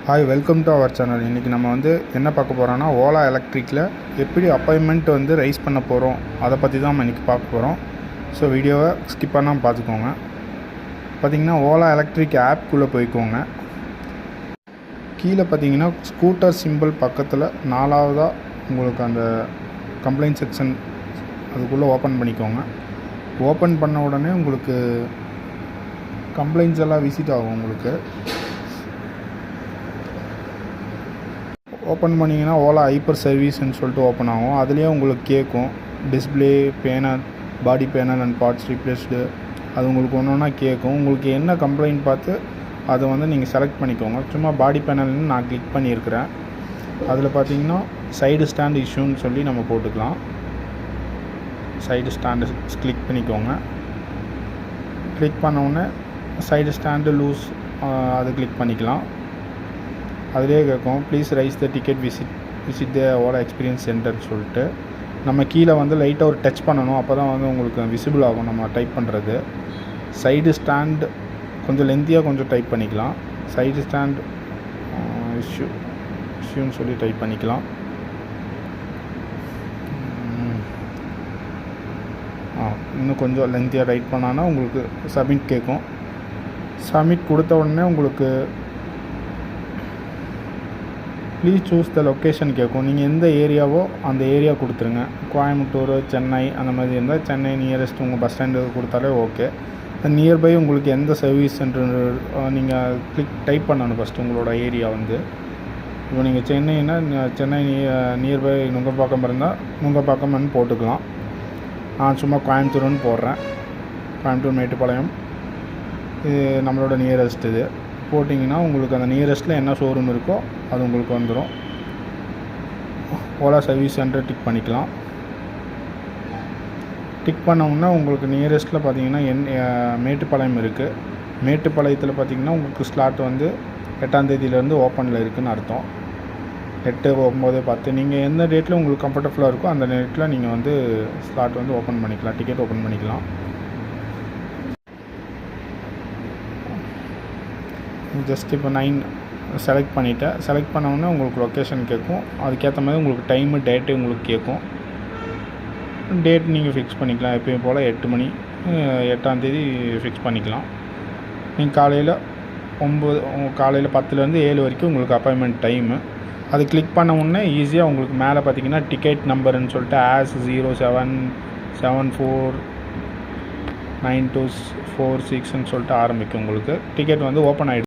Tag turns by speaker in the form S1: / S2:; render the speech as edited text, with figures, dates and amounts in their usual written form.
S1: Hi, welcome to our channel. இன்றைக்கி நம்ம என்ன பார்க்க போகிறோன்னா, ஓலா எலக்ட்ரிக்கில் எப்படி அப்பாயின்மெண்ட் ரைஸ் பண்ண போகிறோம் அதை பற்றி தான் நம்ம இன்றைக்கி பார்க்க போகிறோம். ஸோ வீடியோவை ஸ்கிப் பண்ணாமல் பார்த்துக்கோங்க. பார்த்திங்கன்னா ஓலா எலக்ட்ரிக் ஆப்குள்ளே போய்க்கோங்க. கீழே பார்த்திங்கன்னா ஸ்கூட்டர் சிம்பிள் பக்கத்தில் 4ஆவதாக உங்களுக்கு அந்த கம்ப்ளைண்ட் செக்ஷன் அதுக்குள்ளே ஓப்பன் பண்ணிக்கோங்க. ஓப்பன் பண்ண உடனே உங்களுக்கு கம்ப்ளைண்ட்ஸ் எல்லாம் விசிட் ஆகும். உங்களுக்கு ஓப்பன் பண்ணிங்கன்னா ஓலா ஹைப்பர் சர்வீஸ்ன்னு சொல்லிட்டு ஓப்பன் ஆகும். அதுலேயே உங்களுக்கு கேட்கும் display, panel, body panel and parts replaced. அது உங்களுக்கு ஒன்று ஒன்றா கேட்கும். உங்களுக்கு என்ன கம்ப்ளைண்ட் பார்த்து அதை நீங்கள் செலக்ட் பண்ணிக்கோங்க. சும்மா பாடி பேனல்னு நான் கிளிக் பண்ணியிருக்கிறேன். அதில் பார்த்தீங்கன்னா சைடு ஸ்டாண்ட் இஷ்யூன்னு சொல்லி நம்ம போட்டுக்கலாம். சைடு ஸ்டாண்டு கிளிக் பண்ணிக்கோங்க. கிளிக் பண்ணோடனே சைடு ஸ்டாண்டு லூஸ் அது கிளிக் பண்ணிக்கலாம். அதிலே கேட்கும் please raise the ticket visit the Ola experience சென்டர்னு சொல்லிட்டு நம்ம கீழே லைட்டாக ஒரு டச் பண்ணணும். அப்போ தான் உங்களுக்கு விசிபிள் ஆகும் நம்ம டைப் பண்ணுறது. சைடு ஸ்டாண்ட் கொஞ்சம் லென்த்தியாக கொஞ்சம் டைப் பண்ணிக்கலாம். சைடு ஸ்டாண்ட் இஷ்யூன்னு சொல்லி டைப் பண்ணிக்கலாம். இன்னும் கொஞ்சம் லென்த்தியாக டைப் பண்ணான்னா உங்களுக்கு சப்மிட் கேட்கும். சப்மிட் கொடுத்த உடனே உங்களுக்கு ப்ளீஸ் சூஸ் த லொக்கேஷன் கேட்கும். நீங்கள் எந்த ஏரியாவோ அந்த ஏரியா கொடுத்துருங்க. கோயம்புத்தூர், சென்னை அந்த மாதிரி இருந்தால் சென்னை நியரஸ்ட் உங்கள் பஸ் ஸ்டாண்டு கொடுத்தாலே ஓகே. நியர்பை உங்களுக்கு எந்த சர்வீஸ் சென்டர் நீங்கள் டைப் பண்ணணும். ஃபஸ்ட்டு உங்களோட ஏரியா இப்போ நீங்கள் சென்னைன்னா சென்னை நியர்பை நுங்கப்பாக்கம் இருந்தால் நுங்கப்பாக்கம்னு போட்டுக்கலாம். நான் சும்மா கோயம்புத்தூர்னு போடுறேன். கோயம்புத்தூர் மேட்டுப்பாளையம் இது நம்மளோட நியரஸ்ட். இது போட்டிங்கன்னா உங்களுக்கு அந்த நியரஸ்ட்டில் என்ன ஷோரூம் இருக்கோ அது உங்களுக்கு வந்துடும். ஓலா சர்வீஸ் சென்டர் டிக் பண்ணிக்கலாம். டிக் பண்ணோம்னா உங்களுக்கு நியரஸ்ட்டில் பார்த்தீங்கன்னா மேட்டுப்பாளையம் இருக்குது. மேட்டுப்பாளையத்தில் பார்த்தீங்கன்னா உங்களுக்கு ஸ்லாட் 8ஆம் தேதியிலேருந்து ஓப்பனில் இருக்குதுன்னு அர்த்தம். 8, 9, 10 நீங்கள் எந்த டேட்டில் உங்களுக்கு கம்ஃபர்டபுளாக இருக்கோ அந்த டேட்டில் நீங்கள் ஸ்லாட் ஓப்பன் பண்ணிக்கலாம். டிக்கெட் ஓப்பன் பண்ணிக்கலாம். ஜஸ்ட் இப்போ 9 செலக்ட் பண்ணிவிட்டேன். செலக்ட் பண்ணோன்னே உங்களுக்கு லொக்கேஷன் கேட்கும். அதுக்கேற்ற மாதிரி உங்களுக்கு டைமு, டேட்டு உங்களுக்கு கேட்கும். டேட் நீங்கள் ஃபிக்ஸ் பண்ணிக்கலாம். எப்பயும் போல் 8 மணி 8ஆம் தேதி ஃபிக்ஸ் பண்ணிக்கலாம். நீங்கள் காலையில் 10லேருந்து 7 வரைக்கும் உங்களுக்கு அப்பாயின்மெண்ட் டைமு. அது கிளிக் பண்ண உடனே ஈஸியாக உங்களுக்கு மேலே பார்த்தீங்கன்னா டிக்கெட் நம்பருன்னு சொல்லிட்டு AS07749246ன்னு சொல்லிட்டு ஆரம்பிக்கும். உங்களுக்கு டிக்கெட் ஓப்பன் ஆகிடும்.